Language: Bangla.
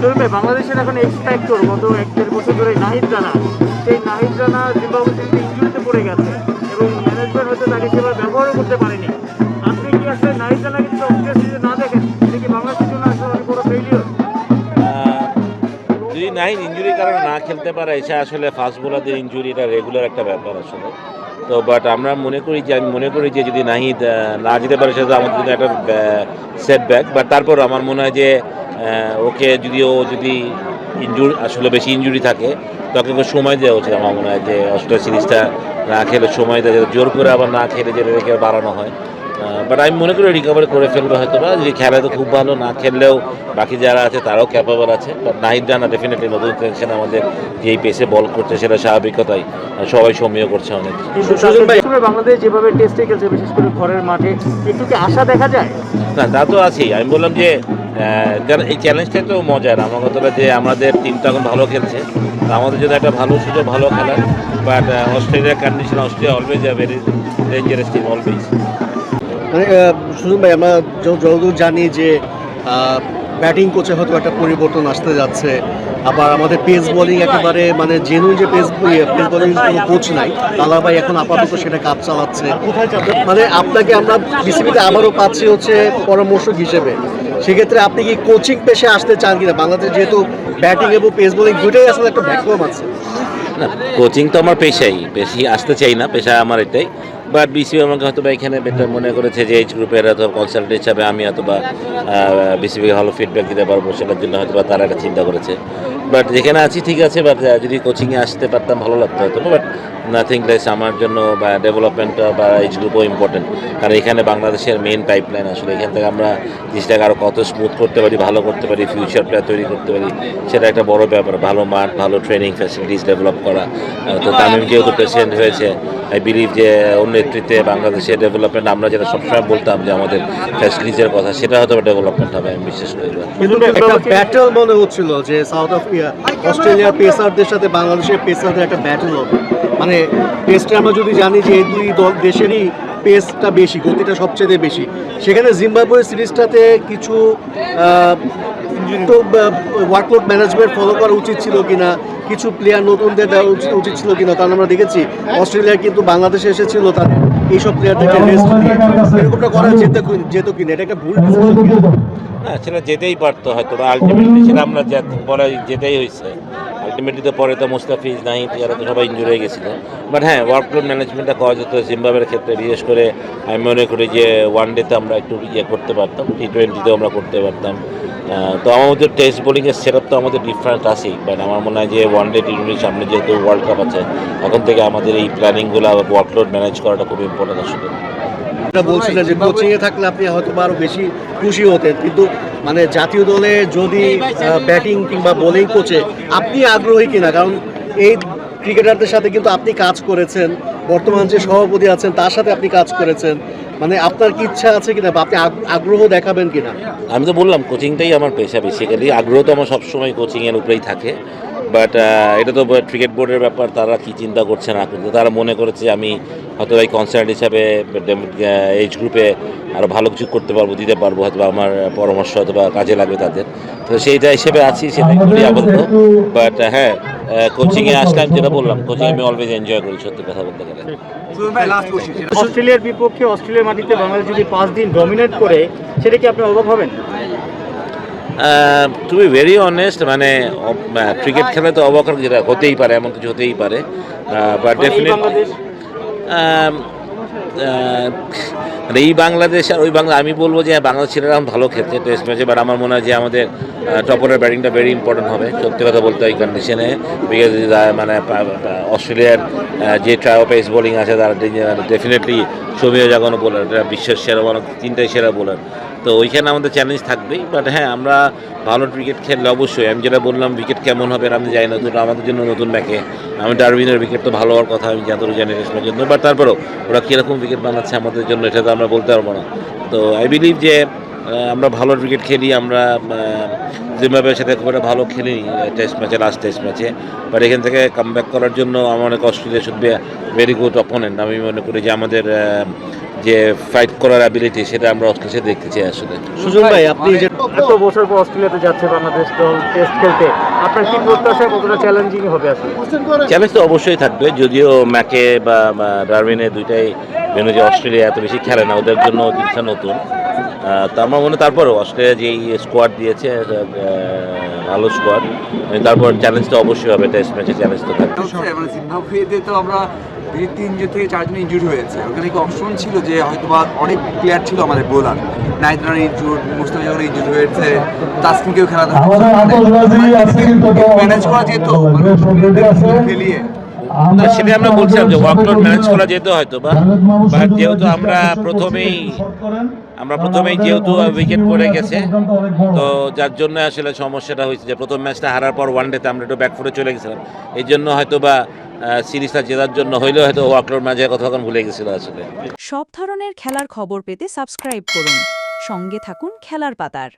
চলবে বাংলাদেশের এখন এক্সপেক্টর গত 1-1.5 বছর ধরে নাহিদ রানা, সেই নাহিদ রানা জিম্বাবুয়ে সিরিজে ইনজুরিতে পড়ে গেছে এবং ম্যানেজমেন্ট হয়তো তাকে সেভাবে ব্যবহারও করতে পারেনি। আপনি কি আসলে নাহিদ রানাকে যদি অস্ট্রেলিয়া সিরিজে না দেখেন, এটা কি বাংলাদেশের জন্য আসলে অনেক বড় ফেইলিওর? যদি নাহিদ ইঞ্জুরির কারণে না খেলতে পারে, এটা আসলে ফাস্ট বোলারদের ইঞ্জুরিটা রেগুলার একটা ব্যাপার আসলে। তো বাট আমরা মনে করি যে যদি নাহিদ না যেতে পারে সেটা আমাদের জন্য একটা সেটব্যাক। বাট তারপর আমার মনে হয় যে ওকে যদি আসলে বেশি ইঞ্জুরি থাকে তখন ওকে সময় দেওয়া উচিত। আমার মনে হয় যে অস্ট্রেলিয়া সিরিজটা না খেলে সময় দেওয়া, জোর করে আবার না খেলে যে রেখে বাড়ানো হয়। বাট আমি মনে করি রিকভারি করে ফেলবে হয়তো বা, যদি খেলায় তো খুব ভালো, না খেললেও বাকি যারা আছে তারাও ক্যাপাবল আছে। বাট নাহিদ রানা ডেফিনেটলি নতুন টেনশন আমাদের যেই পেসে বল করছে সেটা স্বাভাবিকতাই সবাই সমীহ করছে অনেক। বাংলাদেশ যেভাবে টেস্টে খেলছে বিশেষ করে ঘরের মাঠে, একটু কি আশা দেখা যায়? না, তা তো আছেই। আমি বললাম যে এই চ্যালেঞ্জটাই তো মজার। আমার কথাটা যে আমাদের টিমটা এখন ভালো খেলছে, আমাদের জন্য একটা ভালো সুযোগ, ভালো খেলার। বাট অস্ট্রেলিয়ার condition, Australia always a very dangerous team, always. মানে সুজন ভাই, আমরা যতদূর জানি যে ব্যাটিং কোচে হয়তো একটা পরিবর্তন আসতে যাচ্ছে, আবার আমাদের পেস বোলিং একেবারে মানে জেনুইন যে পেস বোলিং কোনো কোচ নাই, তালা ভাই এখন আপাতত সেটা কাজ চালাচ্ছে। মানে আপনাকে আমরা বিসিবিতে আবারও পাচ্ছি হচ্ছে পরামর্শক হিসেবে। সেক্ষেত্রে আপনি কি কোচিং পেশে আসতে চান কিনা? বাংলাদেশ যেহেতু ব্যাটিং এবং পেস বোলিং দুটোই আসলে একটা ভ্যাকুয়াম আছে। না, কোচিং তো আমার পেশাই, বেশি আসতে চাই না, পেশা আমার এটাই। বাট বিসিবি আমাকে হয়তো বা এখানে বেটার মনে করেছে যে এইচ গ্রুপের অথবা কনসালটেন্ট হিসাবে আমি হয়তো বা বিসিবিকে ভালো ফিডব্যাক দিতে পারবো, সেটার জন্য হয়তো বা তারা একটা চিন্তা করেছে। বাট যেখানে আছি ঠিক আছে, বাট যদি কোচিংয়ে আসতে পারতাম ভালো লাগতো হয়তো। বাট নাথিং লেস আমার জন্য বা ডেভেলপমেন্টটা বা এইচ গ্রুপও ইম্পর্টেন্ট, কারণ এখানে বাংলাদেশের মেইন পাইপলাইন আসলে। এখান থেকে আমরা জিনিসটাকে আরও কত স্মুথ করতে পারি, ভালো করতে পারি, ফিউচার প্লেয়ার তৈরি করতে পারি, সেটা একটা বড় ব্যাপার। ভালো মাঠ, ভালো ট্রেনিং ফ্যাসিলিটিস ডেভেলপ করা। তো তামিম যেহেতু প্রেসিডেন্ট হয়েছে, আই বিলিভ যে ওর নেতৃত্বে বাংলাদেশের ডেভেলপমেন্ট, আমরা যেটা সবসময় বলতাম যে আমাদের ফ্যাসিলিটিসের কথা, সেটা হয়তো ডেভেলপমেন্ট হবে, আমি বিশ্বাস করি। একটা ব্যাটল মনে হচ্ছিল যে সাউথ আফ্রিকা অস্ট্রেলিয়ার পেসারদের সাথে বাংলাদেশের পেসারদের একটা ব্যাটল হবে। মানে টেস্টে আমরা যদি জানি যে এই দুই দেশেরই পেসটা বেশি, গতিটা সবচেয়ে বেশি, সেখানে জিম্বাবুয়ে সিরিজটাতে কিছু তো ওয়ার্কলোড ম্যানেজমেন্ট ফলো করা উচিত ছিল কিনা, কিছু প্লেয়ার নতুনদের দেওয়া উচিত ছিল কিনা? কারণ আমরা দেখেছি অস্ট্রেলিয়া কিন্তু বাংলাদেশে এসেছিল তার এইসব প্লেয়ারদেরকে রেস্ট দিয়ে, এরকমটা করা যেত কিনা? এটা একটা ভুল ডিসিশন। না, সেটা যেতেই পারতো হয়তো বা, আলটিমেটলি সেটা আমরা পরে যেতেই হয়েছে। আলটিমেটলি তো পরে তো মুস্তাফিজ, নাহিদ, এরা তো সবাই ইনজুরি হয়ে গেছিলো। বাট হ্যাঁ, ওয়ার্কলোড ম্যানেজমেন্টটা করা যেত জিম্বাবুয়ের ক্ষেত্রে। বিশেষ করে আমি মনে করি যে ওয়ান ডেতে আমরা একটু করতে পারতাম, টি-20তেও আমরা করতে পারতাম। তো আমাদের টেস্ট বোলিংয়ের সেটআপ তো আমাদের ডিফারেন্ট আছেই। বাট আমার মনে হয় যে ওয়ান ডে টি-20 সামনে যেহেতু ওয়ার্ল্ড কাপ আছে, এখন থেকে আমাদের এই প্ল্যানিংগুলো, ওয়ার্কলোড ম্যানেজ করাটা খুব ইম্পর্টেন্ট আসলে। এটা বলছিলেন যে কোচিংয়ে থাকলে আপনি হয়তো আরও বেশি খুশি হতেন, কিন্তু মানে জাতীয় দলে যদি ব্যাটিং কিংবা বোলিং কোচে আপনি আগ্রহী কিনা? কারণ এই ক্রিকেটারদের সাথে কিন্তু আপনি কাজ করেছেন, বর্তমান যে সভাপতি আছেন তার সাথে আপনি কাজ করেছেন। মানে আপনার কি ইচ্ছা আছে কিনা বা আপনি আগ্রহ দেখাবেন কিনা? আমি তো বললাম কোচিংটাই আমার পেশা বেসিক্যালি। আগ্রহ তো আমার সবসময় কোচিংয়ের উপরেই থাকে। বাট এটা তো ক্রিকেট বোর্ডের ব্যাপার, তারা কি চিন্তা করছে না করছে। তারা মনে করেছে আমি হয়তো এই কনসার্ট হিসাবে এইচ গ্রুপে আরও ভালো কিছু করতে পারবো, দিতে পারবো, হয়তো আমার পরামর্শ হয়তো বা কাজে লাগবে তাদের। তো সেইটা হিসেবে আছি, সেটাই করি আপাতত। বাট হ্যাঁ, কোচিংয়ে আসলে আমি যেটা বললাম, কোচিং আমি অলওয়েজ এনজয় করি, সত্যি কথা বলতে গেলে। অস্ট্রেলিয়ার বিপক্ষে অস্ট্রেলিয়ার মাটিতে বাংলাদেশ যদি 5 দিন ডমিনেট করে, সেটা কি আপনি অবাক হবেন? টু বি ভেরি অনেস্ট, মানে ক্রিকেট খেলায় তো অবাক যেটা হতেই পারে, এমন কিছু হতেই পারে। বাট ডেফিনেটলি মানে এই বাংলাদেশ আর ওই বাংলা, আমি বলবো যে বাংলাদেশ ছেলেরা এখন ভালো খেলছে টেস্ট ম্যাচে। বাট আমার মনে হয় যে আমাদের টপারের ব্যাটিংটা ভেরি ইম্পর্টেন্ট হবে, সত্যি কথা বলতে এই কন্ডিশনে। বিকজ মানে অস্ট্রেলিয়ার যে ট্রাও পেস বোলিং আছে তারা ডেফিনেটলি সমীহ জাগানো বোলার, বিশ্বের সেরা বলার, 3টাই সেরা বোলার। তো ওইখানে আমাদের চ্যালেঞ্জ থাকবেই। বাট হ্যাঁ, আমরা ভালো ক্রিকেট খেললে অবশ্যই, আমি যেটা বললাম উইকেট কেমন হবে আমি জানি না, তো আমাদের জন্য নতুন ম্যাকে। আমি ডারউইনের উইকেট তো ভালো হওয়ার কথা, আমি যতটুকু জানি টেস্ট ম্যাচের জন্য। বাট তারপরেও ওরা কীরকম উইকেট বানাচ্ছে আমাদের জন্য, এটা তো আমরা বলতে পারবো না। তো আই বিলিভ যে আমরা ভালো ক্রিকেট খেলি। আমরা জিম্বাবুয়ের সাথে খুব একটা ভালো খেলি টেস্ট ম্যাচে, লাস্ট টেস্ট ম্যাচে। বাট এখান থেকে কামব্যাক করার জন্য আমার অনেক Australia should be very good opponent. আমি মনে করি যে আমাদের যে ফাইট করার অ্যাবিলিটি সেটা আমরা অস্ট্রেলিয়া দেখতে চাই আসলে। সুজন ভাই, আপনি যে এত বছর পর অস্ট্রেলিয়াতে যাচ্ছে বাংলাদেশ দল টেস্ট খেলতে, আপনার কি প্রত্যাশা কতটা চ্যালেঞ্জিং হবে আসলে? চ্যালেঞ্জ তো অবশ্যই থাকবে, যদিও ম্যাকে বা ডারউইনে দুইটাই ভেন্যু যে অস্ট্রেলিয়া এত বেশি খেলে না, ওদের জন্য জিনিসটা নতুন। তো আমার মনে তারপরেও অস্ট্রেলিয়া যেই স্কোয়াড দিয়েছে ভালো স্কোয়াড, তারপর চ্যালেঞ্জটা অবশ্যই হবে, টেস্ট ম্যাচে চ্যালেঞ্জ তো থাকবে। মানে জিম্বাবুয়েতে তো আমরা 3 থেকে 4 জন ইনজুরি হয়েছে, ওখানে কি অপশন ছিল যে হয়তো বা অনেক প্লেয়ার ছিল আমাদের bowler, night run injury, Mustafizur injury হয়েছে, তাসকিনকেও খেলা ম্যানেজ করা যেত খেলিয়ে। তো সেটা আমরা বলছিলাম যে ওয়ার্কলোড ম্যানেজ করা যেত হয়তো বা, বাট যেহেতু আমরা প্রথমেই যেহেতু উইকেট পড়ে গেছে, তো যার জন্য আসলে সমস্যাটা হয়েছে যে প্রথম ম্যাচটা হারার পর ওয়ানডেতে আমরা একটু ব্যাকফুটে চলে গেছিলাম, এই জন্য হয়তো বা সিরিজটা জেতার জন্য হইলেও হয়তো ওয়ার্কলোড ম্যাচের কথা তখন ভুলে গেছিল আসলে। সব ধরনের খেলার খবর পেতে সাবস্ক্রাইব করুন, সঙ্গে থাকুন খেলার পাতার।